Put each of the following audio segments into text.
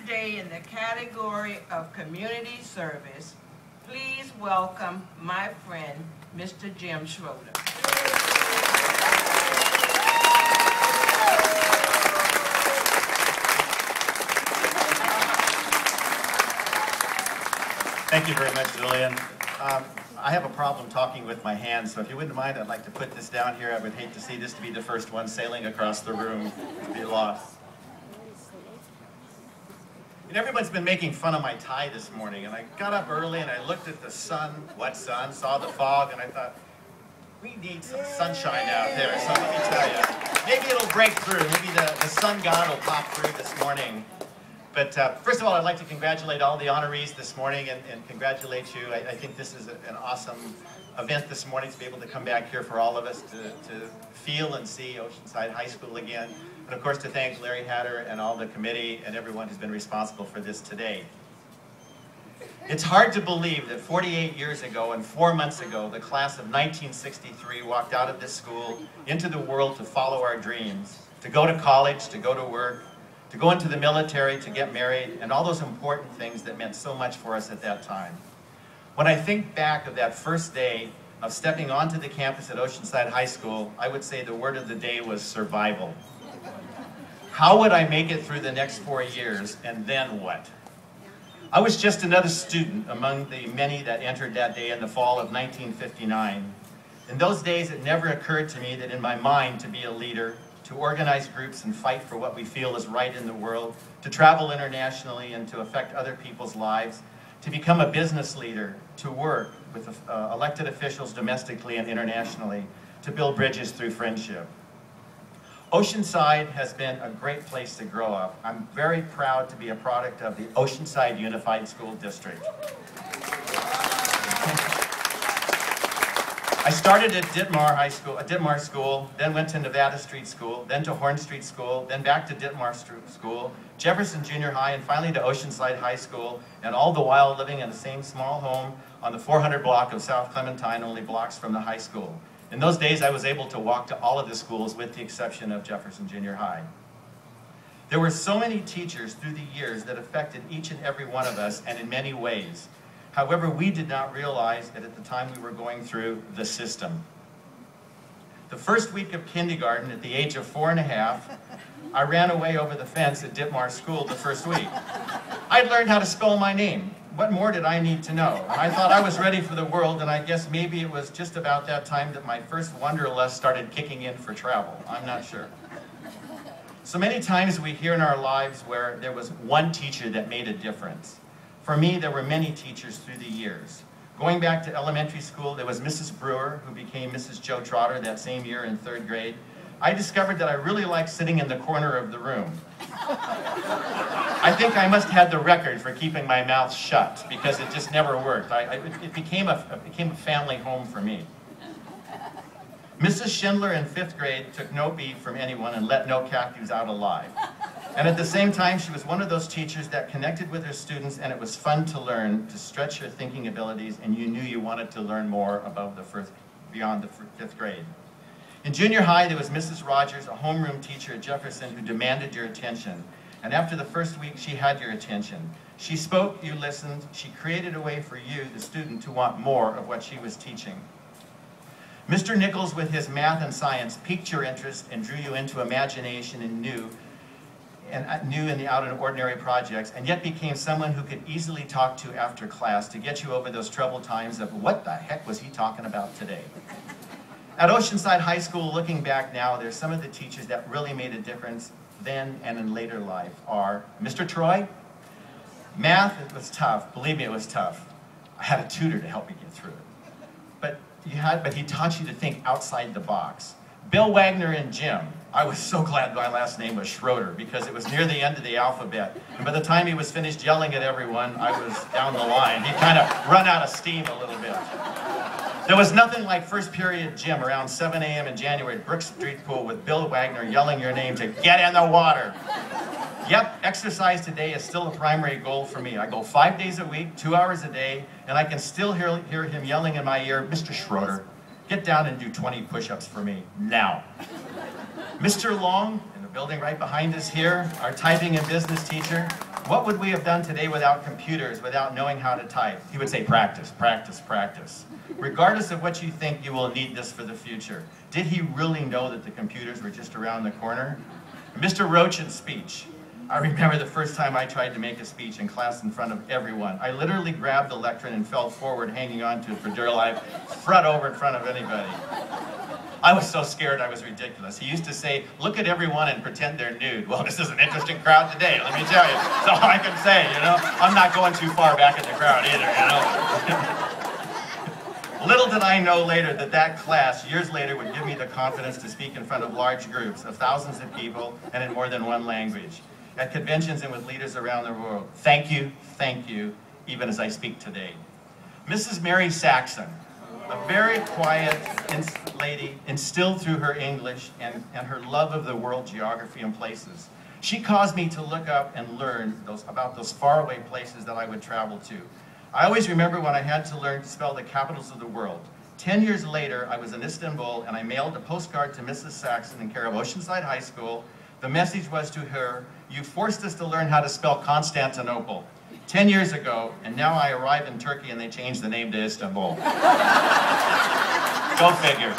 today in the category of community service, please welcome my friend, Mr. Jim Schroder. Thank you very much, Julian. I have a problem talking with my hands, so if you wouldn't mind, I'd like to put this down here. I would hate to see this to be the first one sailing across the room to be lost. And everyone's been making fun of my tie this morning, and I got up early and I looked at the sun, what sun, saw the fog, and I thought, we need some sunshine out there, so let me tell you. Maybe it'll break through, maybe the sun god will pop through this morning. But first of all, I'd like to congratulate all the honorees this morning and congratulate you. I think this is an awesome event this morning to be able to come back here for all of us to feel and see Oceanside High School again. And of course to thank Larry Hatter and all the committee and everyone who's been responsible for this today. It's hard to believe that 48 years ago and 4 months ago, the class of 1963 walked out of this school into the world to follow our dreams, to go to college, to go to work, to go into the military, to get married, and all those important things that meant so much for us at that time. When I think back of that first day of stepping onto the campus at Oceanside High School, I would say the word of the day was survival. How would I make it through the next 4 years, and then what? I was just another student among the many that entered that day in the fall of 1959. In those days, it never occurred to me that in my mind to be a leader, to organize groups and fight for what we feel is right in the world, to travel internationally and to affect other people's lives, to become a business leader, to work with elected officials domestically and internationally, to build bridges through friendship. Oceanside has been a great place to grow up. I'm very proud to be a product of the Oceanside Unified School District. I started at Ditmar School, then went to Nevada Street School, then to Horn Street School, then back to Ditmar School, Jefferson Junior High, and finally to Oceanside High School, and all the while living in the same small home on the 400 block of South Clementine, only blocks from the high school. In those days, I was able to walk to all of the schools with the exception of Jefferson Junior High. There were so many teachers through the years that affected each and every one of us, and in many ways. However, we did not realize that at the time we were going through the system. The first week of kindergarten, at the age of 4½, I ran away over the fence at Ditmar School the first week. I'd learned how to spell my name. What more did I need to know? I thought I was ready for the world, and I guess maybe it was just about that time that my first wanderlust started kicking in for travel. I'm not sure. So many times we hear in our lives where there was one teacher that made a difference. For me, there were many teachers through the years. Going back to elementary school, there was Mrs. Brewer, who became Mrs. Joe Trotter that same year in 3rd grade. I discovered that I really liked sitting in the corner of the room. I think I must have the record for keeping my mouth shut because it just never worked. It became a family home for me. Mrs. Schindler in 5th grade took no beef from anyone and let no cactus out alive. And at the same time, she was one of those teachers that connected with her students, and it was fun to learn, to stretch your thinking abilities, and you knew you wanted to learn more beyond the 5th grade. In junior high, there was Mrs. Rogers, a homeroom teacher at Jefferson who demanded your attention. And after the first week, she had your attention. She spoke, you listened, she created a way for you, the student, to want more of what she was teaching. Mr. Nichols, with his math and science, piqued your interest and drew you into imagination and new in the out and ordinary projects, and yet became someone who could easily talk to after class to get you over those troubled times of what the heck was he talking about today? At Oceanside High School, looking back now, there's some of the teachers that really made a difference then and in later life are Mr. Troy. Math, it was tough. Believe me, it was tough. I had a tutor to help me get through it. But he taught you to think outside the box. Bill Wagner and Jim. I was so glad my last name was Schroder because it was near the end of the alphabet. And by the time he was finished yelling at everyone, I was down the line. He'd kind of run out of steam a little bit. There was nothing like first period gym around 7 a.m. in January at Brook Street Pool with Bill Wagner yelling your name to get in the water. Yep, exercise today is still a primary goal for me. I go 5 days a week, 2 hours a day, and I can still hear him yelling in my ear, Mr. Schroder, get down and do 20 push-ups for me, now. Mr. Long, in the building right behind us here, our typing and business teacher, What would we have done today without computers, without knowing how to type? He would say, practice, practice, practice. Regardless of what you think, you will need this for the future. Did he really know that the computers were just around the corner? Mr. Roachin's speech. I remember the first time I tried to make a speech in class in front of everyone. I literally grabbed the lectern and fell forward, hanging on to it for dear life, front over in front of anybody. I was so scared I was ridiculous. He used to say, look at everyone and pretend they're nude. Well, this is an interesting crowd today, let me tell you. That's all I can say, you know. I'm not going too far back in the crowd either, you know. Little did I know later that that class, years later, would give me the confidence to speak in front of large groups of thousands of people and in more than one language, at conventions and with leaders around the world. Thank you, even as I speak today. Mrs. Mary Saxon, a very quiet lady, instilled through her English and her love of the world, geography, and places. She caused me to look up and learn about those faraway places that I would travel to. I always remember when I had to learn to spell the capitals of the world. 10 years later, I was in Istanbul and I mailed a postcard to Mrs. Saxon in care of Oceanside High School. The message was to her, you forced us to learn how to spell Constantinople 10 years ago, and now I arrive in Turkey and they changed the name to Istanbul. Go figure.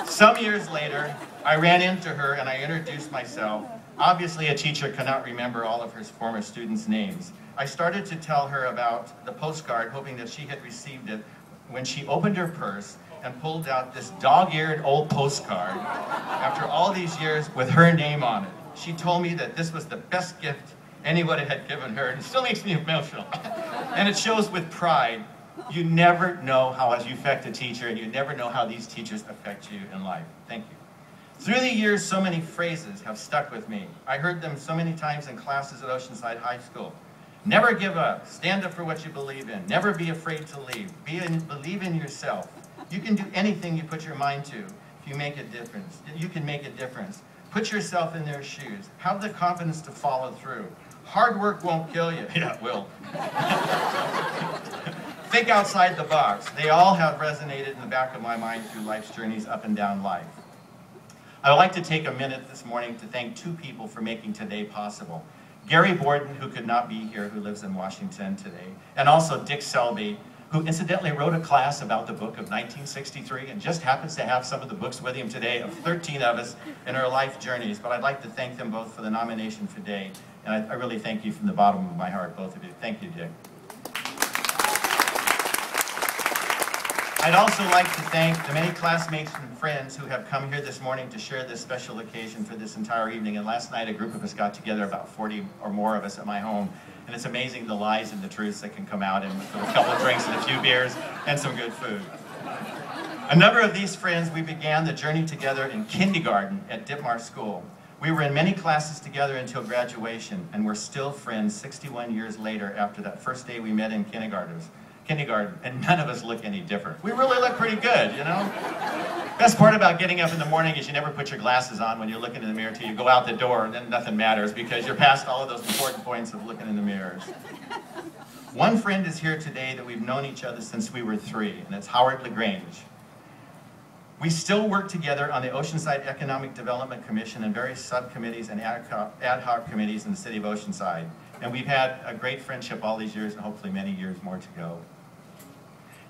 Some years later, I ran into her and I introduced myself. Obviously, a teacher cannot remember all of her former students' names. I started to tell her about the postcard, hoping that she had received it, when she opened her purse and pulled out this dog-eared old postcard after all these years with her name on it. She told me that this was the best gift anybody had given her, and it still makes me emotional. And it shows with pride. You never know how you affect a teacher, and you never know how these teachers affect you in life. Thank you. Through the years, so many phrases have stuck with me. I heard them so many times in classes at Oceanside High School. Never give up. Stand up for what you believe in. Never be afraid to leave. Believe in yourself. You can do anything you put your mind to if you make a difference. You can make a difference. Put yourself in their shoes. Have the confidence to follow through. Hard work won't kill you. Yeah, it will. Think outside the box. They all have resonated in the back of my mind through life's journeys up and down life. I would like to take a minute this morning to thank two people for making today possible. Gary Borden, who could not be here, who lives in Washington today, and also Dick Selby, who incidentally wrote a class about the book of 1963 and just happens to have some of the books with him today of 13 of us in our life journeys. But I'd like to thank them both for the nomination today, and I really thank you from the bottom of my heart, both of you. Thank you, Dick. I'd also like to thank the many classmates and friends who have come here this morning to share this special occasion for this entire evening. And last night, a group of us got together, about 40 or more of us at my home. And it's amazing the lies and the truths that can come out in with a couple of drinks and a few beers and some good food. A number of these friends, we began the journey together in kindergarten at Ditmar School. We were in many classes together until graduation, and we're still friends 61 years later after that first day we met in kindergarten, and none of us look any different. We really look pretty good, you know? Best part about getting up in the morning is you never put your glasses on when you're looking in the mirror till you go out the door, and then nothing matters because you're past all of those important points of looking in the mirrors. One friend is here today that we've known each other since we were 3, and it's Howard LaGrange. We still work together on the Oceanside Economic Development Commission and various subcommittees and ad hoc committees in the city of Oceanside. And we've had a great friendship all these years and hopefully many years more to go.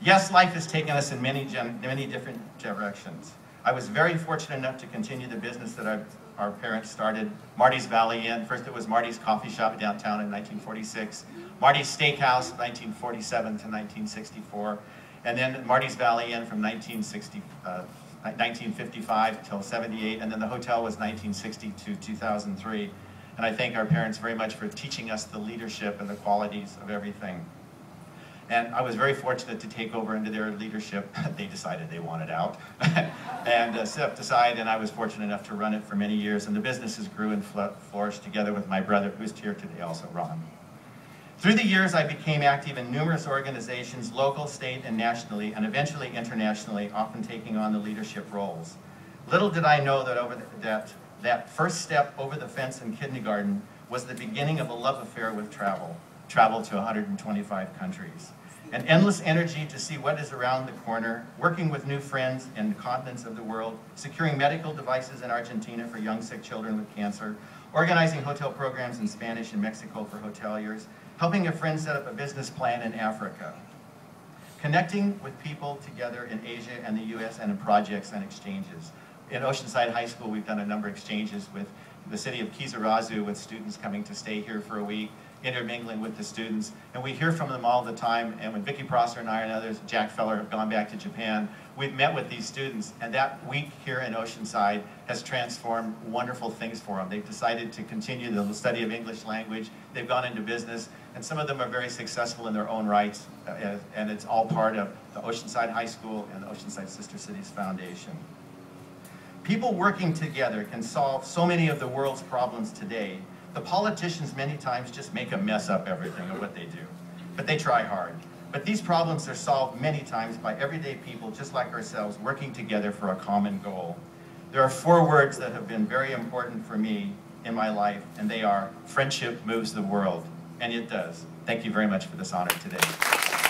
Yes, life has taken us in many different directions. I was very fortunate enough to continue the business that our parents started. Marty's Valley Inn. First it was Marty's Coffee Shop downtown in 1946. Marty's Steakhouse, 1947 to 1964. And then Marty's Valley Inn from 1955 till 78. And then the hotel was 1960 to 2003. And I thank our parents very much for teaching us the leadership and the qualities of everything. And I was very fortunate to take over into their leadership. They decided they wanted out and stepped aside, and I was fortunate enough to run it for many years. And the businesses grew and flourished together with my brother, who's here today also, Ron. Through the years, I became active in numerous organizations, local, state, and nationally, and eventually internationally, often taking on the leadership roles. Little did I know that that first step over the fence in kindergarten was the beginning of a love affair with travel to 125 countries. An endless energy to see what is around the corner, working with new friends in the continents of the world, securing medical devices in Argentina for young sick children with cancer, organizing hotel programs in Spanish in Mexico for hoteliers, helping a friend set up a business plan in Africa, connecting with people together in Asia and the US and in projects and exchanges. In Oceanside High School, we've done a number of exchanges with the city of Kizarazu, with students coming to stay here for a week, intermingling with the students, and we hear from them all the time. And when Vicki Prosser and I and others, Jack Feller, have gone back to Japan, we've met with these students, and that week here in Oceanside has transformed wonderful things for them. They've decided to continue the study of English language, they've gone into business, and some of them are very successful in their own rights, and it's all part of the Oceanside High School and the Oceanside Sister Cities Foundation. People working together can solve so many of the world's problems today. The politicians many times just make a mess up everything of what they do, but they try hard. But these problems are solved many times by everyday people just like ourselves working together for a common goal. There are 4 words that have been very important for me in my life, and they are: friendship moves the world, and it does. Thank you very much for this honor today.